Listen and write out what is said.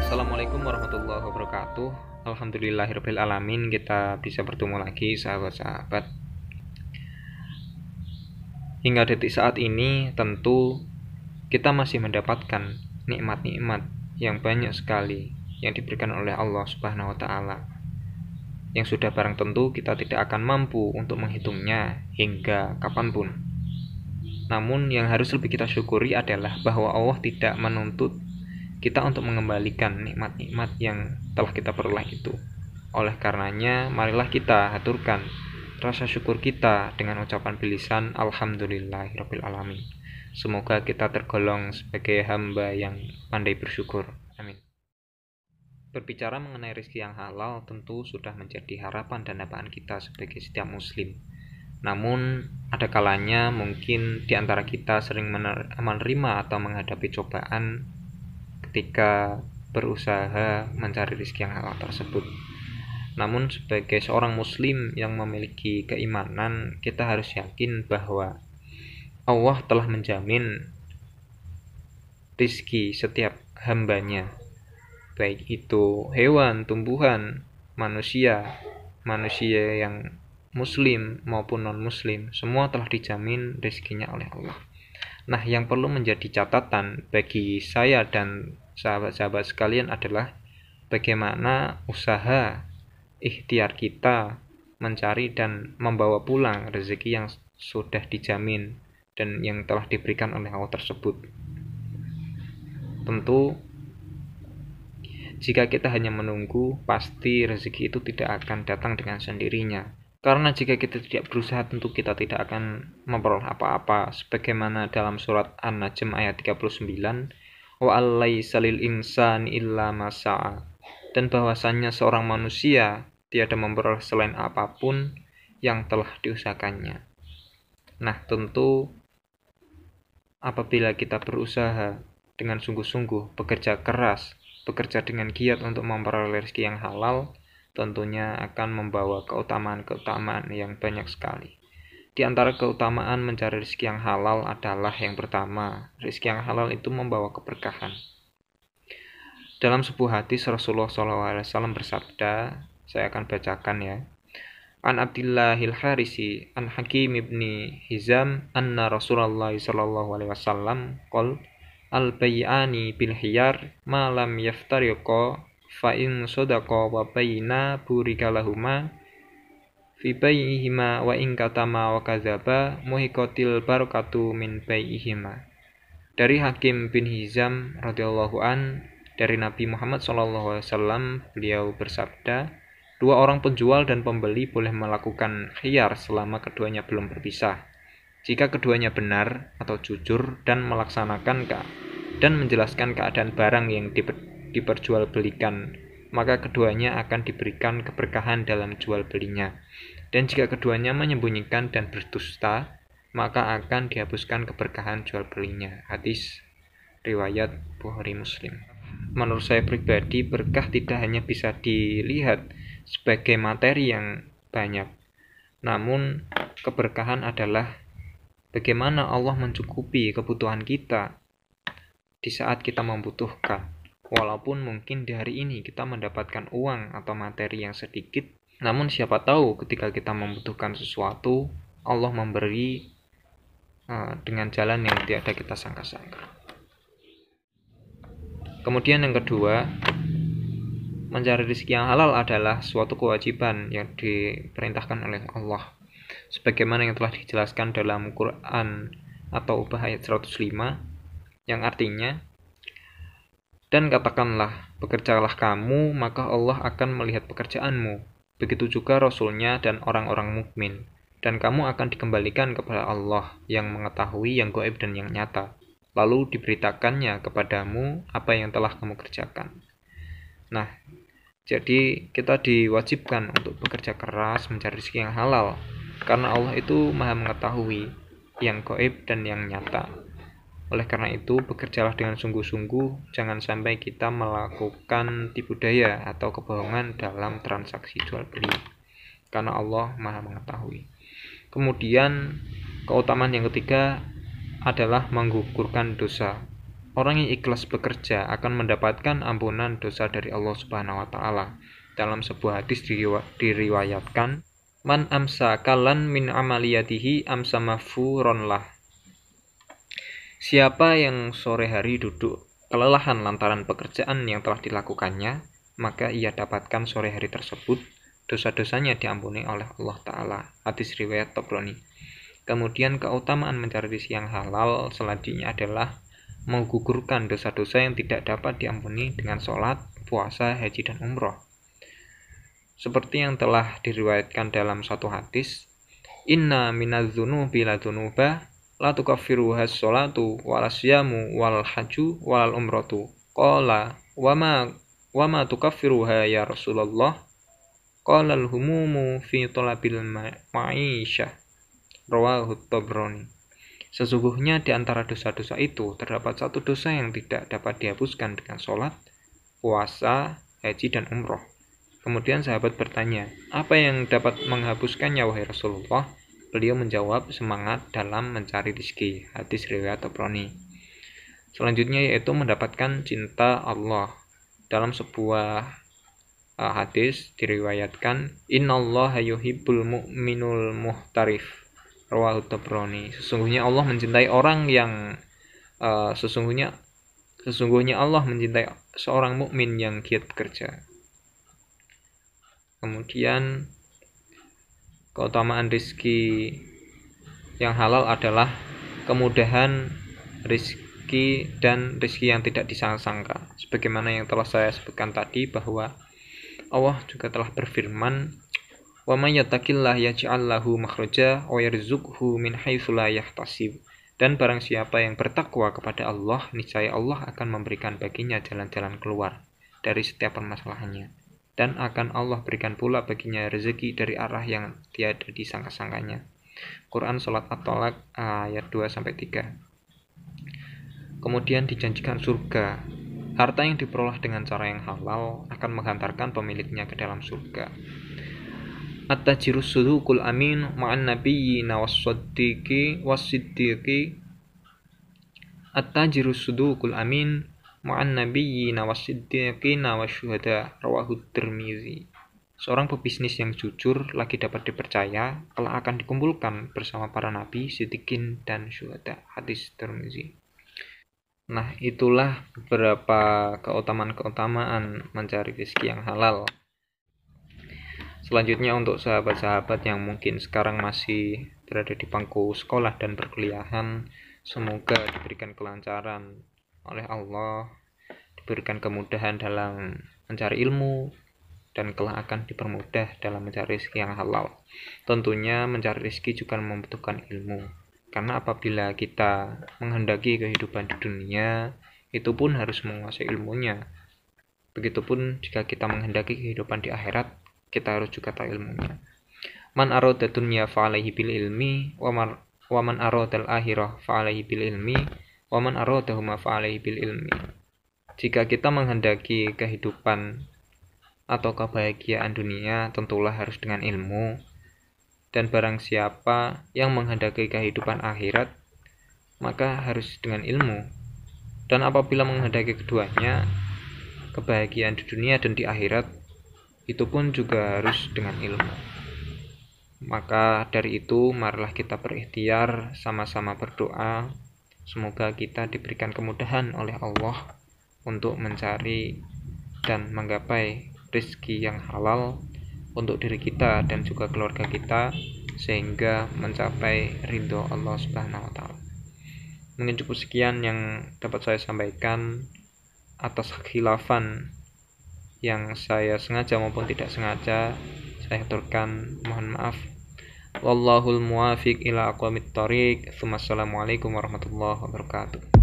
Assalamualaikum warahmatullahi wabarakatuh. Alhamdulillahirabbil alamin, kita bisa bertemu lagi sahabat-sahabat. Hingga detik saat ini tentu kita masih mendapatkan nikmat-nikmat yang banyak sekali yang diberikan oleh Allah Subhanahu wa taala. Yang sudah barang tentu kita tidak akan mampu untuk menghitungnya hingga kapanpun. Namun yang harus lebih kita syukuri adalah bahwa Allah tidak menuntut kita untuk mengembalikan nikmat-nikmat yang telah kita peroleh itu. Oleh karenanya, marilah kita haturkan rasa syukur kita dengan ucapan bilisan Alhamdulillahirabbil alamin. Semoga kita tergolong sebagai hamba yang pandai bersyukur. Amin. Berbicara mengenai rezeki yang halal tentu sudah menjadi harapan dan dambaan kita sebagai setiap muslim. Namun, ada kalanya mungkin di antara kita sering menerima atau menghadapi cobaan ketika berusaha mencari rezeki yang halal tersebut. Namun sebagai seorang muslim yang memiliki keimanan, kita harus yakin bahwa Allah telah menjamin rezeki setiap hambanya, baik itu hewan, tumbuhan, manusia yang muslim maupun non-muslim, semua telah dijamin rezekinya oleh Allah. Nah, yang perlu menjadi catatan bagi saya dan sahabat-sahabat sekalian adalah bagaimana usaha ikhtiar kita mencari dan membawa pulang rezeki yang sudah dijamin dan yang telah diberikan oleh Allah tersebut. Tentu, jika kita hanya menunggu, pasti rezeki itu tidak akan datang dengan sendirinya. Karena jika kita tidak berusaha, tentu kita tidak akan memperoleh apa-apa. Sebagaimana dalam surat An-Najm ayat 39, wa allaisa lil insani illa ma sa'a. Dan bahwasannya seorang manusia tiada memperoleh selain apapun yang telah diusahakannya. Nah, tentu apabila kita berusaha dengan sungguh-sungguh, bekerja keras, bekerja dengan giat untuk memperoleh rezeki yang halal, tentunya akan membawa keutamaan-keutamaan yang banyak sekali. Di antara keutamaan mencari rezeki yang halal adalah yang pertama, rezeki yang halal itu membawa keberkahan. Dalam sebuah hadis Rasulullah SAW bersabda, saya akan bacakan ya. An Abdillahil Harisi, an Hakim ibni Hizam, anna Rasulullah SAW qol al-bay'ani bil hiyar ma lam yaftariqa fa in sadaqa wa bayna burika lahuma fi bay'ihima wa in katama wa kadzaba muhiqatil barakatu min bay'ihima. Dari Hakim bin Hizam radhiyallahu an, dari Nabi Muhammad SAW, beliau bersabda, dua orang penjual dan pembeli boleh melakukan khiyar selama keduanya belum berpisah. Jika keduanya benar atau jujur dan melaksanakan dan menjelaskan keadaan barang yang diperjualbelikan, maka keduanya akan diberikan keberkahan dalam jual belinya. Dan jika keduanya menyembunyikan dan berdusta, maka akan dihapuskan keberkahan jual belinya. Hadis riwayat Bukhari Muslim. Menurut saya pribadi, berkah tidak hanya bisa dilihat sebagai materi yang banyak, namun keberkahan adalah bagaimana Allah mencukupi kebutuhan kita di saat kita membutuhkan. Walaupun mungkin di hari ini kita mendapatkan uang atau materi yang sedikit, namun siapa tahu ketika kita membutuhkan sesuatu, Allah memberi dengan jalan yang tiada kita sangka-sangka. Kemudian yang kedua, mencari rezeki yang halal adalah suatu kewajiban yang diperintahkan oleh Allah. Sebagaimana yang telah dijelaskan dalam Quran atau Ubah ayat 105, yang artinya, dan katakanlah, bekerjalah kamu, maka Allah akan melihat pekerjaanmu. Begitu juga Rasulnya dan orang-orang mukmin. Dan kamu akan dikembalikan kepada Allah yang mengetahui yang gaib dan yang nyata. Lalu diberitakannya kepadamu apa yang telah kamu kerjakan. Nah, jadi kita diwajibkan untuk bekerja keras mencari rezeki yang halal. Karena Allah itu maha mengetahui yang gaib dan yang nyata. Oleh karena itu, bekerjalah dengan sungguh-sungguh, jangan sampai kita melakukan tipu daya atau kebohongan dalam transaksi jual beli, karena Allah maha mengetahui. Kemudian, keutamaan yang ketiga adalah menggugurkan dosa. Orang yang ikhlas bekerja akan mendapatkan ampunan dosa dari Allah Subhanahu wa taala. Dalam sebuah hadis diriwayatkan, man amsa kalan min amaliyatihi amsa mafuron lah. Siapa yang sore hari duduk kelelahan lantaran pekerjaan yang telah dilakukannya, maka ia dapatkan sore hari tersebut dosa-dosanya diampuni oleh Allah Ta'ala. Hadis riwayat Tabrani. Kemudian keutamaan mencari rezeki yang halal selanjutnya adalah menggugurkan dosa-dosa yang tidak dapat diampuni dengan sholat, puasa, haji, dan umroh. Seperti yang telah diriwayatkan dalam satu hadis, inna minadz-dzunubi ladzunuba la tukaffiruha sholatu walasyamu wal haju wal umratu. Qala wama tukaffiruha ya Rasulullah? Qala al-humumu fi talabil ma'isyah. Rawahu Tabrani. Sesungguhnya di antara dosa-dosa itu terdapat satu dosa yang tidak dapat dihapuskan dengan sholat, puasa, haji, dan umroh. Kemudian sahabat bertanya, apa yang dapat menghapuskannya wahai Rasulullah? Beliau menjawab, semangat dalam mencari rezeki. Hadis riwayat Tabrani. Selanjutnya yaitu mendapatkan cinta Allah. Dalam sebuah hadis diriwayatkan, innallaha yuhibbul mu'minul muhtarif. Rawahu Tabrani. Sesungguhnya Allah mencintai orang yang sesungguhnya Allah mencintai seorang mukmin yang giat bekerja. Kemudian keutamaan rizki yang halal adalah kemudahan rizki dan rizki yang tidak disangka-sangka. Sebagaimana yang telah saya sebutkan tadi bahwa Allah juga telah berfirman, wa may yattaqillah yaj'al lahu makhraja wa yarzuqhu min haitsu la yahtasib. Dan barang siapa yang bertakwa kepada Allah, niscaya Allah akan memberikan baginya jalan-jalan keluar dari setiap permasalahannya, dan akan Allah berikan pula baginya rezeki dari arah yang tiada disangka-sangkanya. Quran Surat At-Tolak ayat 2-3. Kemudian dijanjikan surga. Harta yang diperoleh dengan cara yang halal akan menghantarkan pemiliknya ke dalam surga. At-tajirus sudukul amin ma'an nabiyyina was-siddiqi At-tajirus sudukul amin ma'an nabiyyina was-siddiqina wasyuhada. Rawahu Tirmizi. Seorang pebisnis yang jujur lagi dapat dipercaya kelak akan dikumpulkan bersama para nabi, siddiqin, dan syuhada. Hadis Tirmizi. Nah, itulah beberapa keutamaan mencari rezeki yang halal. Selanjutnya untuk sahabat-sahabat yang mungkin sekarang masih berada di bangku sekolah dan perkuliahan, semoga diberikan kelancaran oleh Allah, diberikan kemudahan dalam mencari ilmu, dan kelak akan dipermudah dalam mencari rezeki yang halal. Tentunya mencari rezeki juga membutuhkan ilmu, karena apabila kita menghendaki kehidupan di dunia, itu pun harus menguasai ilmunya. Begitupun jika kita menghendaki kehidupan di akhirat, kita harus juga tahu ilmunya. Man arada dunya fa'alaihi bil ilmi wa man arada al-akhirah fa'alaihi bil ilmi wa man aradahuma fa'alaihi bil ilmi. Jika kita menghendaki kehidupan atau kebahagiaan dunia, tentulah harus dengan ilmu. Dan barang siapa yang menghendaki kehidupan akhirat, maka harus dengan ilmu. Dan apabila menghendaki keduanya, kebahagiaan di dunia dan di akhirat, itu pun juga harus dengan ilmu. Maka dari itu, marilah kita berikhtiar, sama-sama berdoa, semoga kita diberikan kemudahan oleh Allah untuk mencari dan menggapai rezeki yang halal untuk diri kita dan juga keluarga kita, sehingga mencapai ridho Allah Subhanahu wa taala. Mungkin cukup sekian yang dapat saya sampaikan. Atas khilafan yang saya sengaja maupun tidak sengaja, saya aturkan mohon maaf. Wallahul muwafiq ila aqwamit thoriq. Assalamualaikum warahmatullahi wabarakatuh.